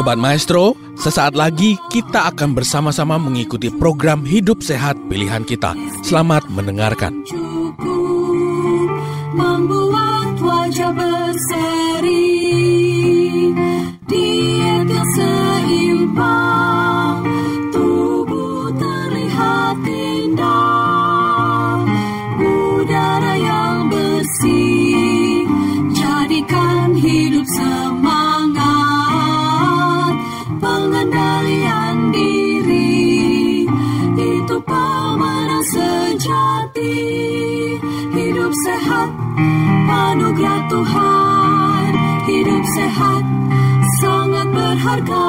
Sobat Maestro, sesaat lagi kita akan bersama-sama mengikuti program Hidup Sehat Pilihan Kita. Selamat mendengarkan. Membuat wajah berseri, diet yang seimbang, tubuh terlihat indah, udara yang bersih, jadikan hidup semangat, pengendalian diri, itu pemenang sejati. Hidup sehat, anugerah Tuhan. Hidup sehat, sangat berharga.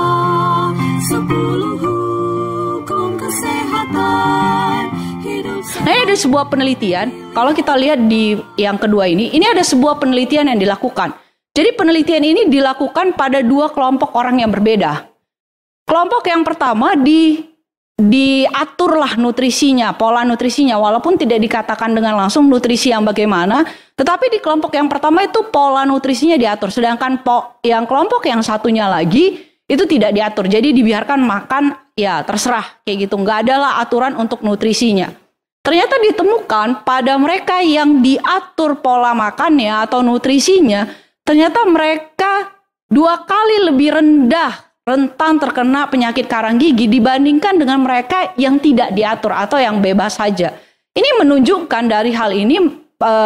10 hukum kesehatan. Hidup sehat. Nah, ini ada sebuah penelitian. Kalau kita lihat di yang kedua ini ada sebuah penelitian yang dilakukan. Jadi penelitian ini dilakukan pada 2 kelompok orang yang berbeda. Kelompok yang pertama diaturlah nutrisinya, pola nutrisinya, walaupun tidak dikatakan dengan langsung nutrisi yang bagaimana, tetapi di kelompok yang pertama itu pola nutrisinya diatur, sedangkan yang kelompok yang satunya lagi itu tidak diatur, jadi dibiarkan makan ya terserah kayak gitu, nggak adalah aturan untuk nutrisinya. Ternyata ditemukan pada mereka yang diatur pola makannya atau nutrisinya, ternyata mereka 2 kali lebih rentan terkena penyakit karang gigi dibandingkan dengan mereka yang tidak diatur atau yang bebas saja. Ini menunjukkan dari hal ini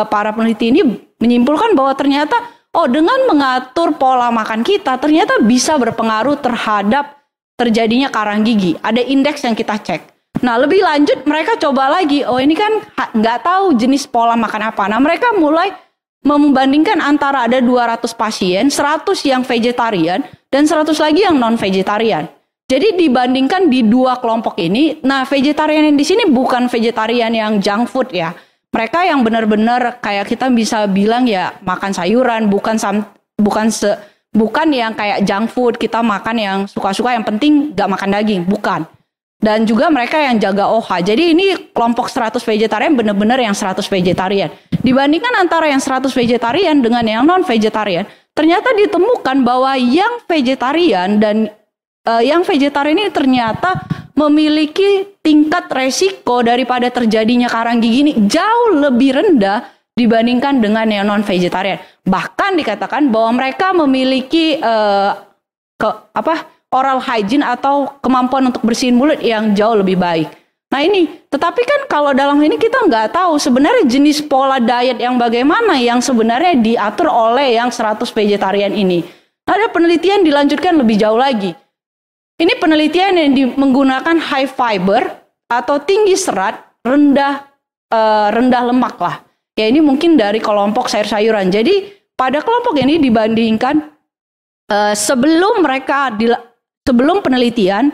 para peneliti ini menyimpulkan bahwa ternyata dengan mengatur pola makan kita ternyata bisa berpengaruh terhadap terjadinya karang gigi. Ada indeks yang kita cek. Nah, lebih lanjut mereka coba lagi, ini kan nggak tahu jenis pola makan apa. Nah, mereka mulai membandingkan antara ada 200 pasien, 100 yang vegetarian, dan 100 lagi yang non-vegetarian. Jadi dibandingkan di 2 kelompok ini, nah vegetarian yang di sini bukan vegetarian yang junk food ya. Mereka yang benar-benar kayak kita bisa bilang ya makan sayuran, bukan yang kayak junk food, kita makan yang suka-suka yang penting gak makan daging, bukan. Dan juga mereka yang jaga OH. Jadi ini kelompok 100 vegetarian benar-benar yang 100 vegetarian. Dibandingkan antara yang 100 vegetarian dengan yang non-vegetarian, ternyata ditemukan bahwa yang vegetarian ini ternyata memiliki tingkat resiko daripada terjadinya karang gigi ini jauh lebih rendah dibandingkan dengan yang non-vegetarian. Bahkan dikatakan bahwa mereka memiliki oral hygiene atau kemampuan untuk bersihin mulut yang jauh lebih baik. Nah ini, tetapi kan kalau dalam ini kita nggak tahu sebenarnya jenis pola diet yang bagaimana yang sebenarnya diatur oleh yang 100 vegetarian ini. Ada penelitian dilanjutkan lebih jauh lagi. Ini penelitian yang menggunakan high fiber atau tinggi serat, rendah lemak lah. Ya ini mungkin dari kelompok sayur-sayuran. Jadi pada kelompok ini dibandingkan sebelum penelitian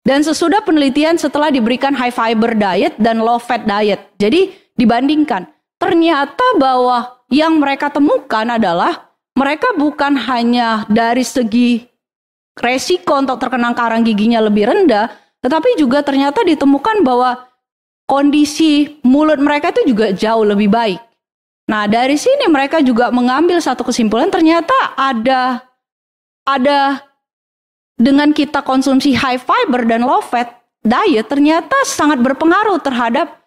dan sesudah penelitian setelah diberikan high fiber diet dan low fat diet. Jadi dibandingkan, ternyata bahwa yang mereka temukan adalah mereka bukan hanya dari segi resiko untuk terkena karang giginya lebih rendah, tetapi juga ternyata ditemukan bahwa kondisi mulut mereka itu juga jauh lebih baik. Nah dari sini mereka juga mengambil satu kesimpulan, ternyata ada dengan kita konsumsi high fiber dan low fat diet ternyata sangat berpengaruh terhadap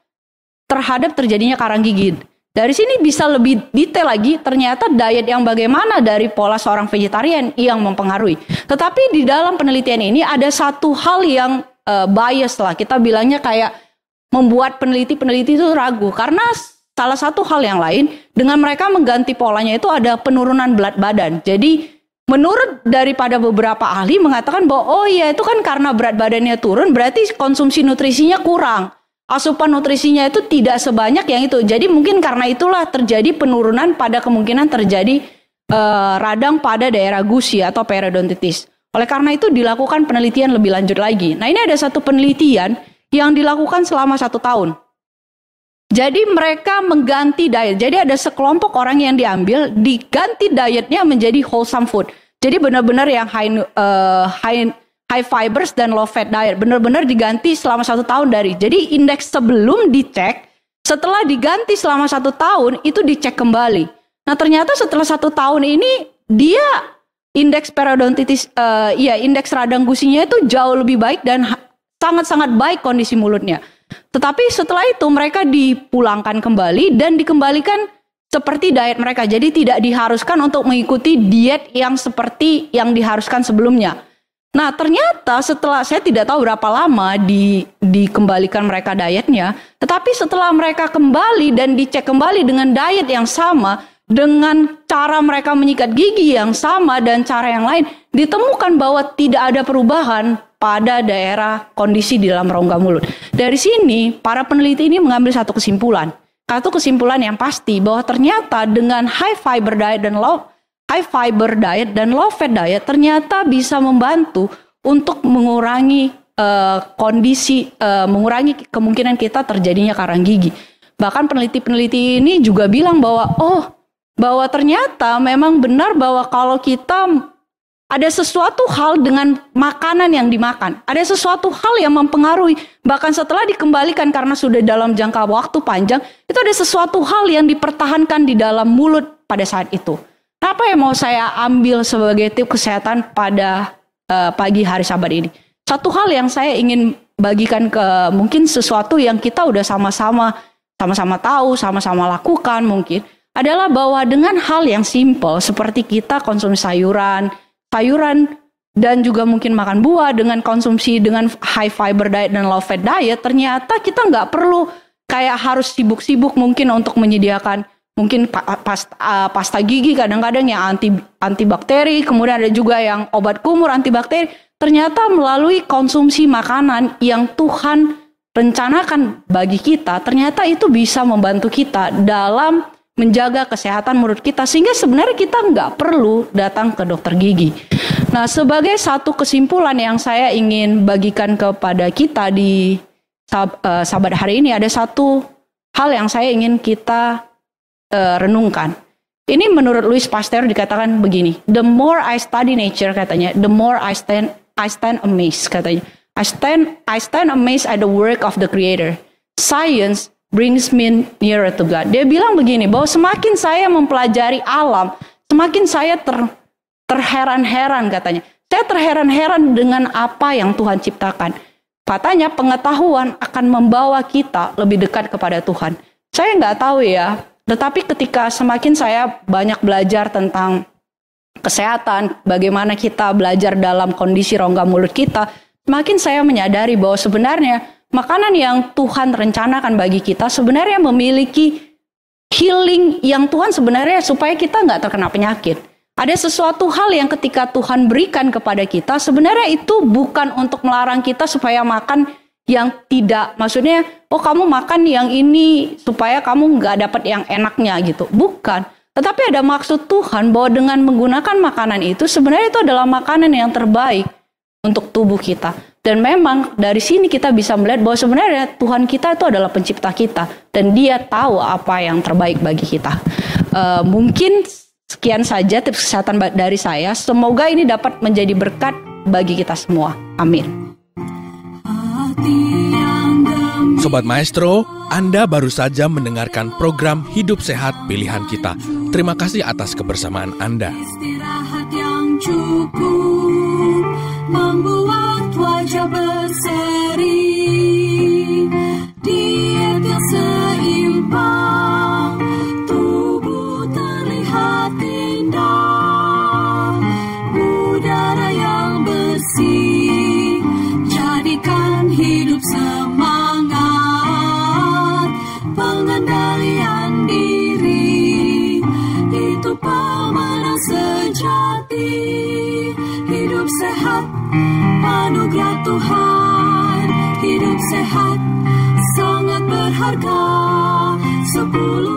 terjadinya karang gigi. Dari sini bisa lebih detail lagi, ternyata diet yang bagaimana dari pola seorang vegetarian yang mempengaruhi. Tetapi di dalam penelitian ini ada satu hal yang bias lah, kita bilangnya kayak membuat peneliti itu ragu. Karena salah satu hal yang lain, dengan mereka mengganti polanya itu ada penurunan berat badan. Jadi menurut daripada beberapa ahli mengatakan bahwa itu kan karena berat badannya turun berarti konsumsi nutrisinya kurang. Asupan nutrisinya itu tidak sebanyak yang itu. Jadi mungkin karena itulah terjadi penurunan pada kemungkinan terjadi radang pada daerah gusi atau periodontitis. Oleh karena itu dilakukan penelitian lebih lanjut lagi. Nah ini ada satu penelitian yang dilakukan selama 1 tahun. Jadi mereka mengganti diet. Jadi ada sekelompok orang yang diambil, diganti dietnya menjadi wholesome food. Jadi benar-benar yang high fibers dan low fat diet. Benar-benar diganti selama 1 tahun dari. Jadi indeks sebelum dicek, setelah diganti selama 1 tahun, itu dicek kembali. Nah ternyata setelah 1 tahun ini, dia indeks periodontitis, indeks radang gusinya itu jauh lebih baik dan sangat-sangat baik kondisi mulutnya. Tetapi setelah itu mereka dipulangkan kembali dan dikembalikan seperti diet mereka. Jadi tidak diharuskan untuk mengikuti diet yang seperti yang diharuskan sebelumnya. Nah ternyata setelah, saya tidak tahu berapa lama dikembalikan mereka dietnya. Tetapi setelah mereka kembali dan dicek kembali dengan diet yang sama, dengan cara mereka menyikat gigi yang sama dan cara yang lain, ditemukan bahwa tidak ada perubahan pada daerah kondisi di dalam rongga mulut. Dari sini para peneliti ini mengambil satu kesimpulan yang pasti bahwa ternyata dengan high fiber diet dan low fat diet ternyata bisa membantu untuk mengurangi mengurangi kemungkinan kita terjadinya karang gigi. Bahkan peneliti-peneliti ini juga bilang bahwa ternyata memang benar bahwa kalau kita ada sesuatu hal dengan makanan yang dimakan, ada sesuatu hal yang mempengaruhi, bahkan setelah dikembalikan karena sudah dalam jangka waktu panjang, itu ada sesuatu hal yang dipertahankan di dalam mulut pada saat itu. Apa yang mau saya ambil sebagai tips kesehatan pada pagi hari Sabat ini? Satu hal yang saya ingin bagikan ke mungkin sesuatu yang kita udah sama-sama tahu, sama-sama lakukan mungkin, adalah bahwa dengan hal yang simple seperti kita konsumsi sayuran dan juga mungkin makan buah dengan konsumsi dengan high fiber diet dan low fat diet, ternyata kita nggak perlu kayak harus sibuk-sibuk mungkin untuk menyediakan mungkin pasta gigi kadang-kadang yang antibakteri, kemudian ada juga yang obat kumur antibakteri. Ternyata melalui konsumsi makanan yang Tuhan rencanakan bagi kita, ternyata itu bisa membantu kita dalam menjaga kesehatan mulut kita, sehingga sebenarnya kita nggak perlu datang ke dokter gigi. Nah, sebagai satu kesimpulan yang saya ingin bagikan kepada kita di Sabat hari ini, ada satu hal yang saya ingin kita renungkan. Ini menurut Louis Pasteur dikatakan begini, the more I study nature, katanya, the more I stand amazed, katanya. I stand amazed at the work of the Creator. Science brings me nearer to God. Dia bilang begini, bahwa semakin saya mempelajari alam, semakin saya terheran-heran, katanya. Saya terheran-heran dengan apa yang Tuhan ciptakan. Katanya pengetahuan akan membawa kita lebih dekat kepada Tuhan. Saya nggak tahu ya, tetapi ketika semakin saya banyak belajar tentang kesehatan, bagaimana kita belajar dalam kondisi rongga mulut kita, semakin saya menyadari bahwa sebenarnya makanan yang Tuhan rencanakan bagi kita sebenarnya memiliki healing yang Tuhan sebenarnya supaya kita nggak terkena penyakit. Ada sesuatu hal yang ketika Tuhan berikan kepada kita, sebenarnya itu bukan untuk melarang kita supaya makan yang tidak, maksudnya, oh kamu makan yang ini supaya kamu nggak dapat yang enaknya gitu. Bukan. Tetapi ada maksud Tuhan bahwa dengan menggunakan makanan itu, sebenarnya itu adalah makanan yang terbaik untuk tubuh kita. Dan memang dari sini kita bisa melihat bahwa sebenarnya Tuhan kita itu adalah pencipta kita. Dan Dia tahu apa yang terbaik bagi kita. Mungkin sekian saja tips kesehatan dari saya. Semoga ini dapat menjadi berkat bagi kita semua. Amin. Sobat Maestro, Anda baru saja mendengarkan program Hidup Sehat Pilihan Kita. Terima kasih atas kebersamaan Anda. Istirahat yang cukup membuat wajah berseri, diet yang seimbang, tubuh terlihat indah, udara yang bersih, jadikan hidup semangat, pengendalian diri, itu pemenang sejati. Hidup sehat, anugerah Tuhan. Hidup sehat, sangat berharga. 10